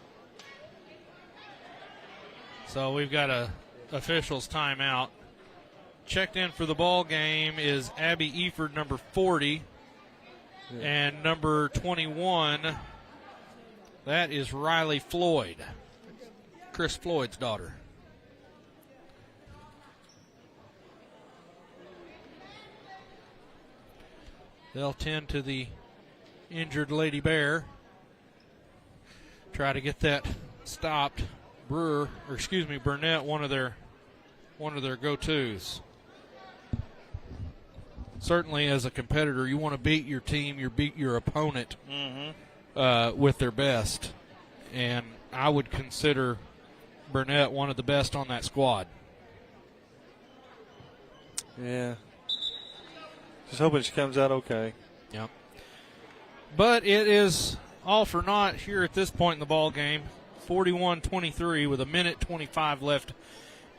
So we've got a officials timeout. Checked in for the ball game is Abby Eford, number 40, and number 21. That is Riley Floyd, Chris Floyd's daughter. They'll tend to the injured Lady Bear. Try to get that stopped. Burnett, one of their go-tos. Certainly, as a competitor, you want to beat your team, you beat your opponent with their best. And I would consider Burnett, one of the best on that squad. Yeah. Just hoping she comes out okay. Yep. But it is all for naught here at this point in the ball game. 41-23 with 1:25 left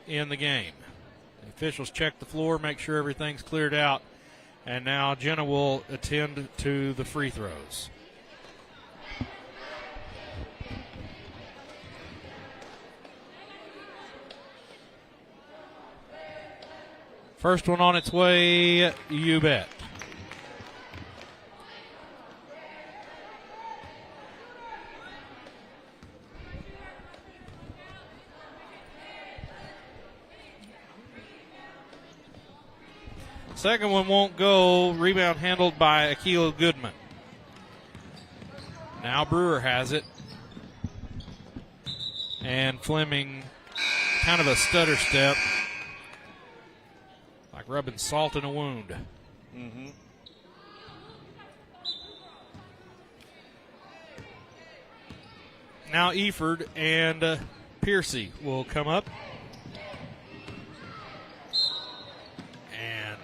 in the game. The officials check the floor, make sure everything's cleared out, and now Jenna will attend to the free throws. First one on its way, you bet. Second one won't go. Rebound handled by Akila Goodman. Now Brewer has it. And Fleming, kind of a stutter step. Like rubbing salt in a wound. Mm-hmm. Now Eford and Piercy will come up. And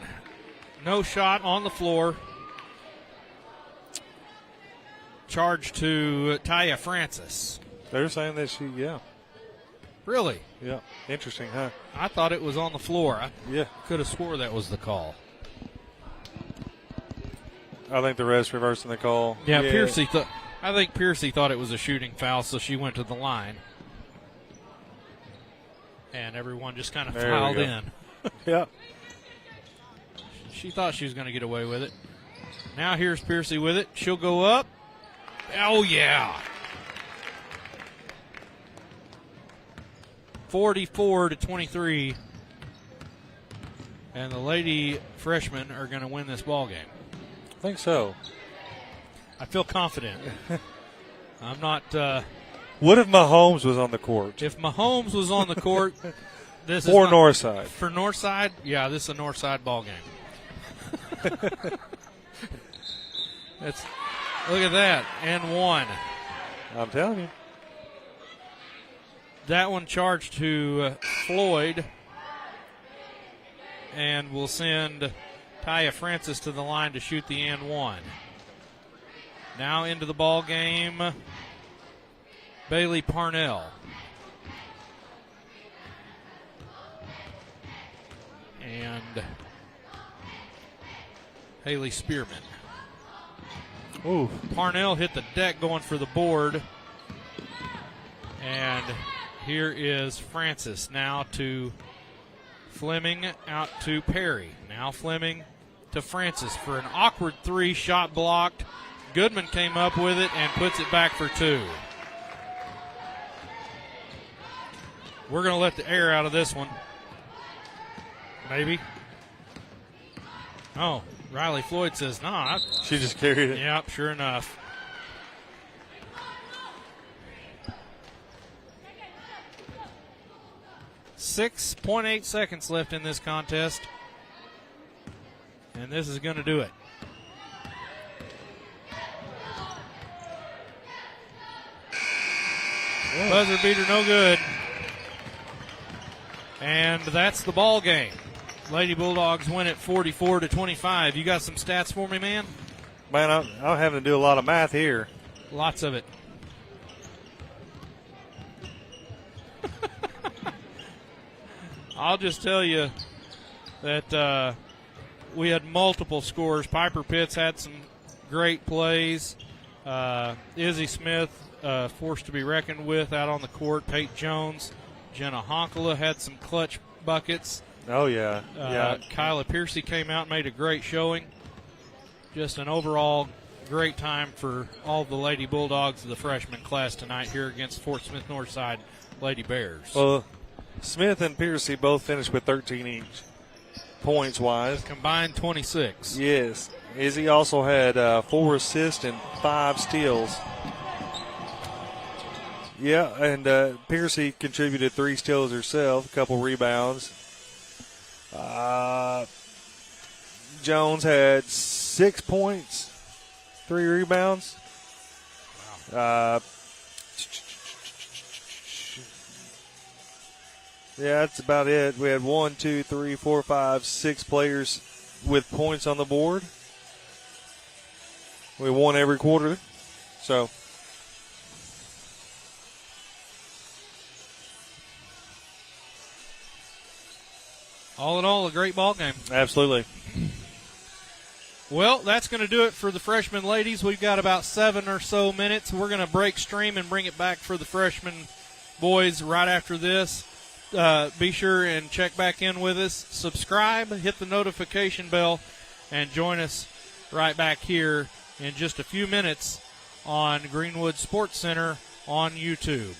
no shot on the floor. Charge to Taya Francis. They're saying that she, yeah. Really? Yeah. Interesting, huh? I thought it was on the floor. I Yeah. could have swore that was the call. I think the refs reversing the call. Yeah, Piercy thought. I think Piercy thought it was a shooting foul, so she went to the line. And everyone just kind of There we filed go. in. Yeah. She thought she was going to get away with it. Now here's Piercy with it. She'll go up. Oh, yeah. 44-23. And the Lady Freshmen are going to win this ball game. I think so. I feel confident. I'm not. What if Mahomes was on the court? If Mahomes was on the court, this For is not, Northside. For Northside, yeah, this is a Northside ball game. Look at that, and one. I'm telling you. That one charged to Floyd, and will send Taya Francis to the line to shoot the and one. Now into the ball game, Bailey Parnell. And Haley Spearman. Ooh. Parnell hit the deck going for the board. And here is Francis now to Fleming, out to Perry. Now Fleming to Francis for an awkward three, shot blocked. Goodman came up with it and puts it back for two. We're going to let the air out of this one. Maybe. Oh, Riley Floyd says, no. She just carried it. Yep, sure enough. .8 seconds left in this contest. And this is going to do it. Buzzer beater, no good. And that's the ball game. Lady Bulldogs win it 44-25. You got some stats for me, man? Man, I'm having to do a lot of math here. Lots of it. I'll just tell you that we had multiple scores. Piper Pitts had some great plays. Izzy Smith, forced to be reckoned with out on the court. Pate Jones, Jenna Honkala had some clutch buckets. Oh, yeah. Kyla Piercy came out and made a great showing. Just an overall great time for all the Lady Bulldogs of the freshman class tonight here against Fort Smith Northside Lady Bears. Well, Smith and Piercy both finished with 13 each, points-wise. Combined 26. Yes. Izzy also had 4 assists and 5 steals. Yeah, and Piercy contributed 3 steals herself, a couple rebounds. Jones had 6 points, 3 rebounds. Yeah, that's about it. We had 1, 2, 3, 4, 5, 6 players with points on the board. We won every quarter. So, all in all, a great ball game. absolutely. Well, that's going to do it for the freshman ladies. We've got about 7 or so minutes. We're going to break stream and bring it back for the freshman boys right after this. Be sure and check back in with us. Subscribe, hit the notification bell, and join us right back here in just a few minutes on Greenwood Sports Center on YouTube.